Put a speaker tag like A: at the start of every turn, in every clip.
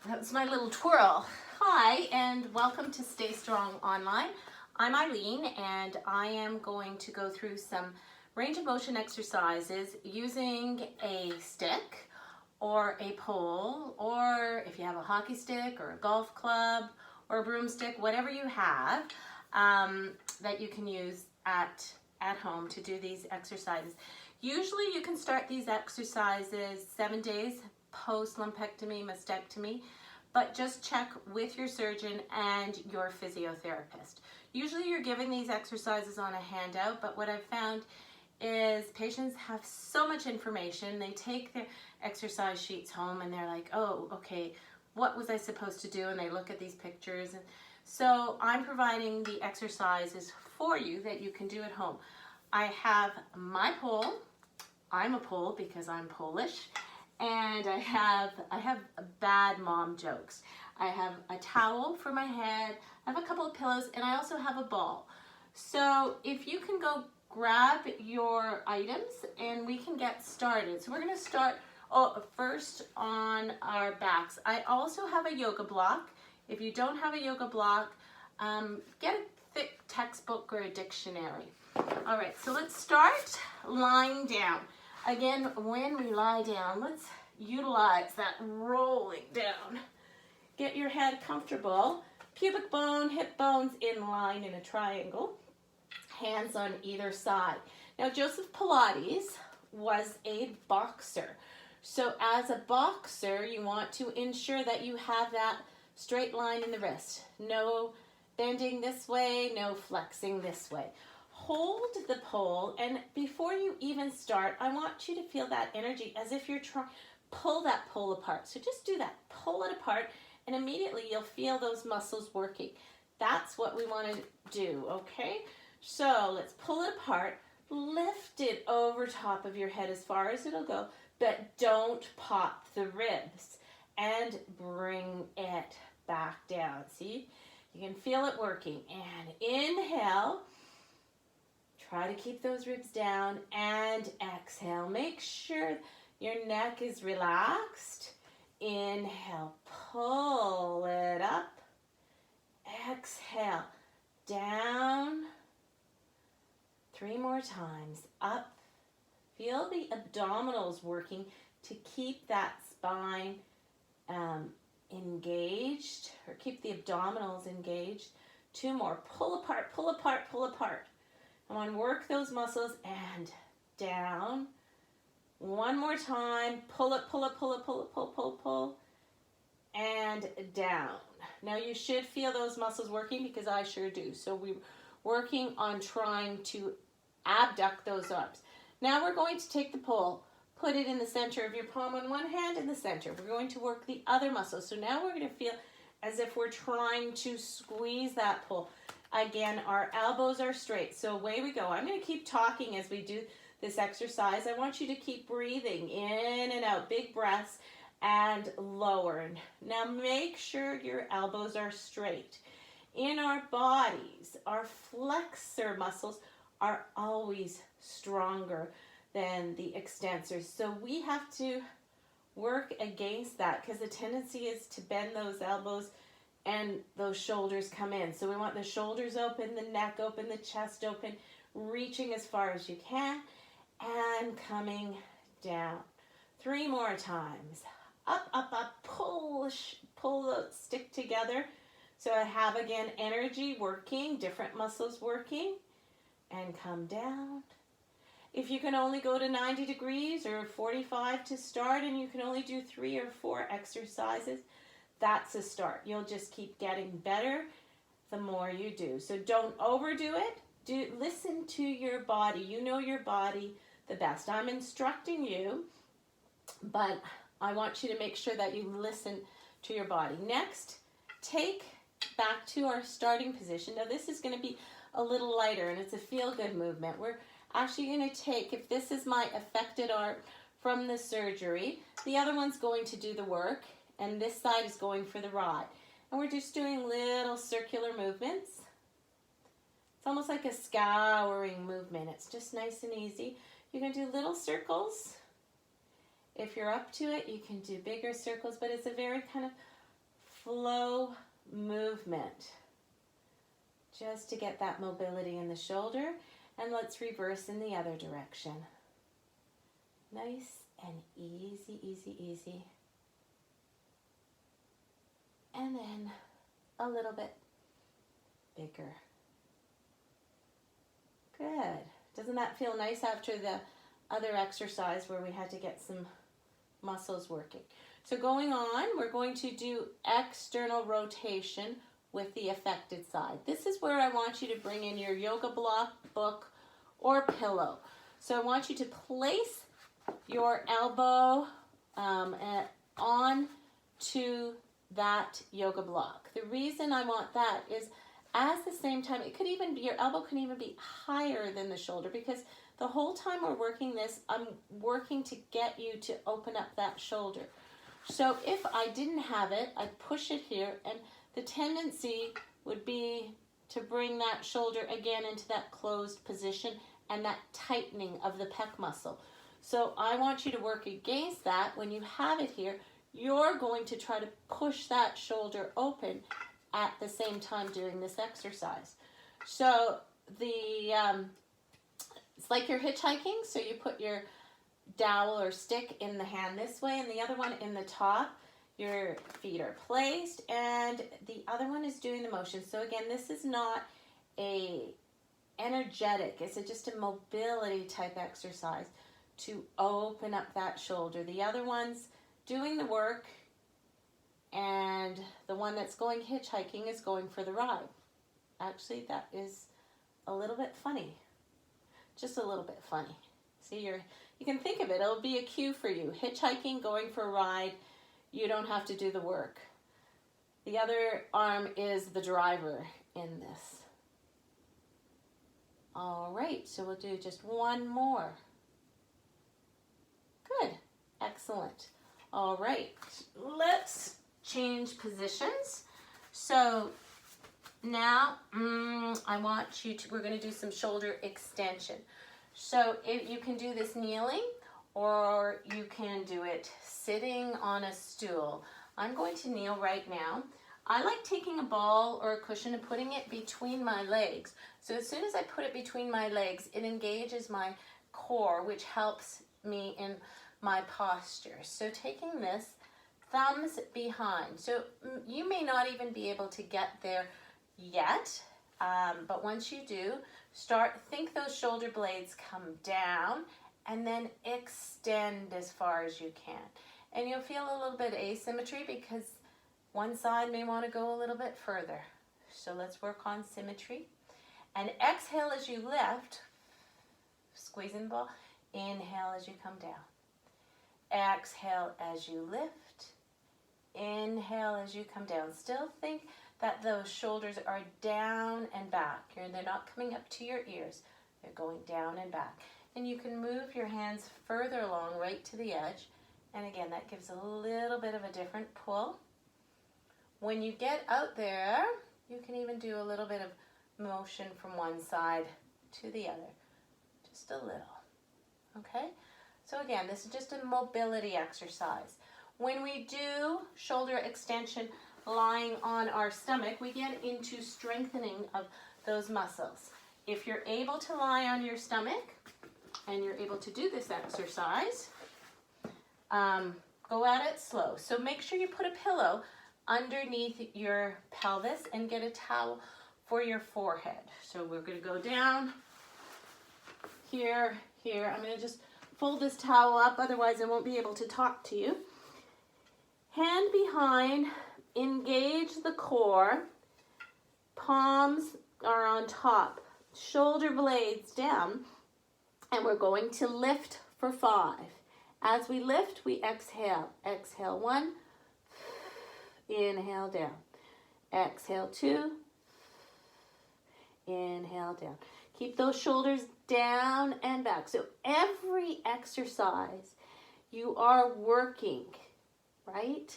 A: That was my little twirl. Hi, and welcome to Stay Strong Online. I'm Eileen, and I am going to go through some range of motion exercises using a stick or a pole, or if you have a hockey stick or a golf club or a broomstick, whatever you have that you can use at home to do these exercises. Usually you can start these exercises 7 days post lumpectomy, mastectomy, but just check with your surgeon and your physiotherapist. Usually you're giving these exercises on a handout, but what I've found is patients have so much information. They take their exercise sheets home and they're like, oh, okay, what was I supposed to do? And they look at these pictures. And so I'm providing the exercises for you that you can do at home. I have my pole. I'm a Pole because I'm Polish. And I have bad mom jokes. I have a towel for my head, I have a couple of pillows, and I also have a ball. So if you can go grab your items and we can get started. So we're gonna start first on our backs. I also have a yoga block. If you don't have a yoga block, get a thick textbook or a dictionary. All right, so let's start lying down. Again, when we lie down, let's utilize that rolling down. Get your head comfortable. Pubic bone, hip bones in line in a triangle. Hands on either side. Now, Joseph Pilates was a boxer. So as a boxer, you want to ensure that you have that straight line in the wrist. No bending this way, no flexing this way. Hold the pole, and before you even start, I want you to feel that energy as if you're trying, pull that pole apart. So just do that, pull it apart, and immediately you'll feel those muscles working. That's what we want to do, okay? So let's pull it apart, lift it over top of your head as far as it'll go, but don't pop the ribs, and bring it back down. See, you can feel it working, and inhale. Try to keep those ribs down and exhale. Make sure your neck is relaxed. Inhale, pull it up. Exhale, down. 3 more times, up. Feel the abdominals working to keep that spine engaged, or keep the abdominals engaged. 2 more, pull apart, pull apart, pull apart. I want to work those muscles and down. 1 more time. Pull it, pull it, pull it, pull it, pull, pull, pull. And down. Now you should feel those muscles working because I sure do. So we're working on trying to abduct those arms. Now we're going to take the pole, put it in the center of your palm on one hand in the center. We're going to work the other muscles. So now we're going to feel as if we're trying to squeeze that pole. Again, our elbows are straight, so away we go. I'm going to keep talking as we do this exercise. I want you to keep breathing in and out, big breaths, and lower. Now make sure your elbows are straight. In our bodies, our flexor muscles are always stronger than the extensors, so we have to work against that because the tendency is to bend those elbows and those shoulders come in. So we want the shoulders open, the neck open, the chest open, reaching as far as you can, and coming down. 3 more times. Up, up, up, pull the stick together. So I have, again, energy working, different muscles working, and come down. If you can only go to 90 degrees or 45 to start, and you can only do 3 or 4 exercises, that's a start. You'll just keep getting better the more you do. So don't overdo it. Listen to your body. You know your body the best. I'm instructing you, but I want you to make sure that you listen to your body. Next, take back to our starting position. Now this is going to be a little lighter, and it's a feel-good movement. We're actually going to take, if this is my affected arm from the surgery, the other one's going to do the work, and this side is going for the ride. And we're just doing little circular movements. It's almost like a scouring movement. It's just nice and easy. You can do little circles. If you're up to it, you can do bigger circles, but it's a very kind of flow movement, just to get that mobility in the shoulder. And let's reverse in the other direction. Nice and easy, easy, easy. And then a little bit bigger. Good. Doesn't that feel nice after the other exercise where we had to get some muscles working? So going on, we're going to do external rotation with the affected side. This is where I want you to bring in your yoga block, book, or pillow. So I want you to place your elbow on to that yoga block. The reason I want that is at the same time, it could even be, your elbow can even be higher than the shoulder, because the whole time we're working this, I'm working to get you to open up that shoulder. So if I didn't have it, I'd push it here, and the tendency would be to bring that shoulder again into that closed position and that tightening of the pec muscle. So I want you to work against that. When you have it here, you're going to try to push that shoulder open at the same time doing this exercise. So it's like you're hitchhiking. So you put your dowel or stick in the hand this way and the other one in the top. Your feet are placed and the other one is doing the motion. So again, this is not a energetic, it's just a mobility type exercise to open up that shoulder. The other one's doing the work, and the one that's going hitchhiking is going for the ride. Actually, that is a little bit funny. Just a little bit funny. See, you can think of it. It'll be a cue for you. Hitchhiking, going for a ride, you don't have to do the work. The other arm is the driver in this. All right, so we'll do just one more. Good, excellent. All right, let's change positions. So now I want you to, we're going to do some shoulder extension. So if you can do this kneeling, or you can do it sitting on a stool. I'm going to kneel right now. I like taking a ball or a cushion and putting it between my legs. So as soon as I put it between my legs, it engages my core, which helps me in my posture. So taking this, thumbs behind. So you may not even be able to get there yet, but once you do, think those shoulder blades come down and then extend as far as you can. And you'll feel a little bit of asymmetry because one side may want to go a little bit further. So let's work on symmetry. And exhale as you lift, squeezing the ball. Inhale as you come down. Exhale as you lift. Inhale as you come down. Still think that those shoulders are down and back. They're not coming up to your ears. They're going down and back. And you can move your hands further along right to the edge. And again, that gives a little bit of a different pull. When you get out there, you can even do a little bit of motion from one side to the other. Just a little. Okay? So again, this is just a mobility exercise. When we do shoulder extension lying on our stomach, we get into strengthening of those muscles. If you're able to lie on your stomach and you're able to do this exercise, go at it slow. So make sure you put a pillow underneath your pelvis and get a towel for your forehead. So we're going to go down here, here. I'm going to just fold this towel up, otherwise I won't be able to talk to you. Hand behind, engage the core, palms are on top, shoulder blades down, and we're going to lift for 5. As we lift, we exhale. Exhale 1, inhale down. Exhale 2, inhale down. Keep those shoulders down and back. So every exercise you are working, right?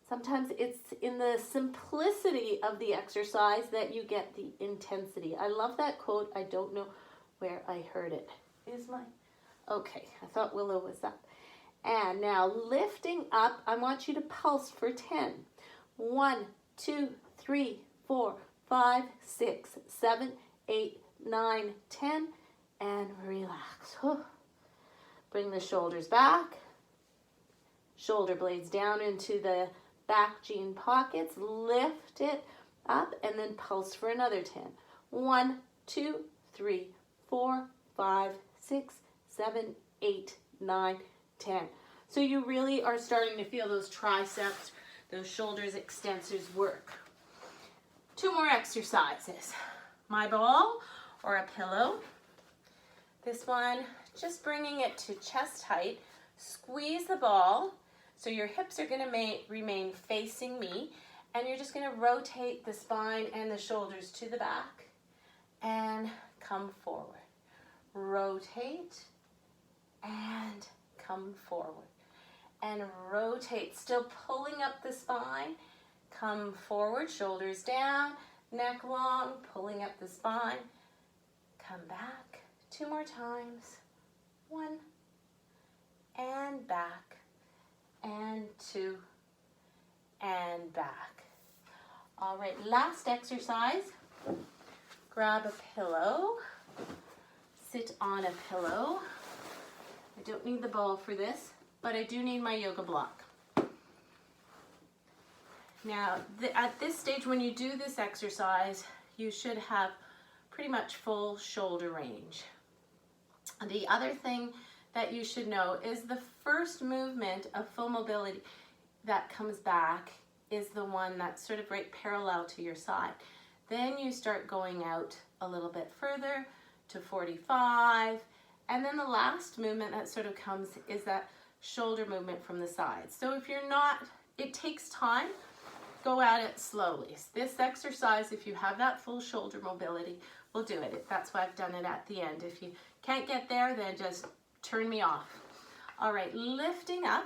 A: Sometimes it's in the simplicity of the exercise that you get the intensity. I love that quote. I don't know where I heard it. Okay, I thought Willow was up. And now lifting up, I want you to pulse for 10. 1, 2, 3, 4, 5, 6, 7, 8, 9, 10, and relax. Bring the shoulders back. Shoulder blades down into the back jean pockets. Lift it up and then pulse for another 10. 1, 2, 3, 4, 5, 6, 7, 8, 9, 10. So you really are starting to feel those triceps, those shoulders extensors work. 2 more exercises. My ball or a pillow. This one, just bringing it to chest height. Squeeze the ball so your hips are going to remain facing me, and you're just going to rotate the spine and the shoulders to the back and come forward. Rotate and come forward. And rotate, still pulling up the spine. Come forward, shoulders down, neck long, pulling up the spine. Come back. 2 more times. 1, and back, and 2, and back. All right, last exercise. Grab a pillow. Sit on a pillow. I don't need the ball for this, but I do need my yoga block. Now, at this stage, when you do this exercise, you should have pretty much full shoulder range. The other thing that you should know is the first movement of full mobility that comes back is the one that's sort of right parallel to your side. Then you start going out a little bit further to 45, and then the last movement that sort of comes is that shoulder movement from the side. So if you're not, it takes time, go at it slowly. This exercise, if you have that full shoulder mobility, will do it. That's why I've done it at the end. If you can't get there, then just turn me off. All right, lifting up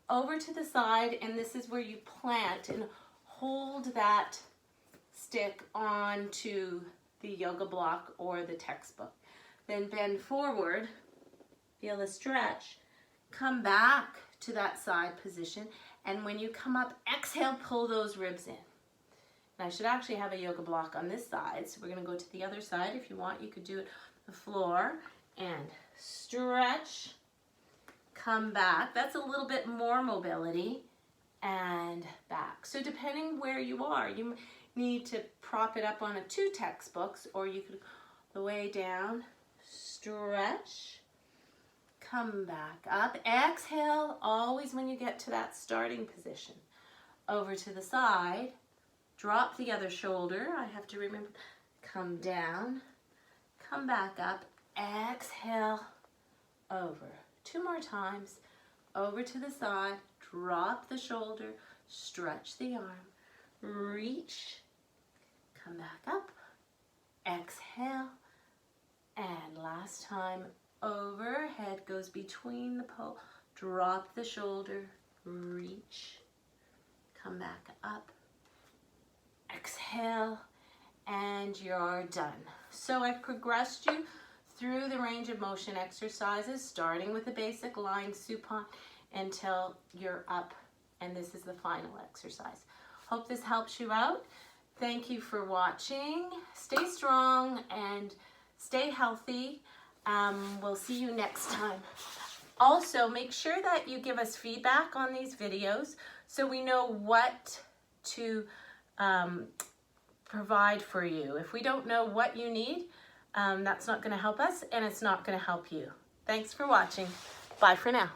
A: over to the side, and this is where you plant and hold that stick onto the yoga block or the textbook. Then bend forward, feel the stretch, come back to that side position, and when you come up, exhale, pull those ribs in. And I should actually have a yoga block on this side, so we're going to go to the other side. If you want, you could do it on the floor and stretch, come back. That's a little bit more mobility, and back. So depending where you are, you need to prop it up on 2 textbooks, or you could go the way down, stretch, come back up, exhale, always when you get to that starting position. Over to the side, drop the other shoulder, I have to remember, come down, come back up, exhale, over. 2 more times, over to the side, drop the shoulder, stretch the arm, reach, come back up, exhale, and last time, over, head goes between the pole, drop the shoulder, reach, come back up, exhale, and you're done. So I've progressed you through the range of motion exercises, starting with the basic lying supine until you're up, and this is the final exercise. Hope this helps you out. Thank you for watching. Stay strong and stay healthy. We'll see you next time. Also, make sure that you give us feedback on these videos so we know what to provide for you. If we don't know what you need, that's not going to help us, and it's not going to help you. Thanks for watching. Bye for now.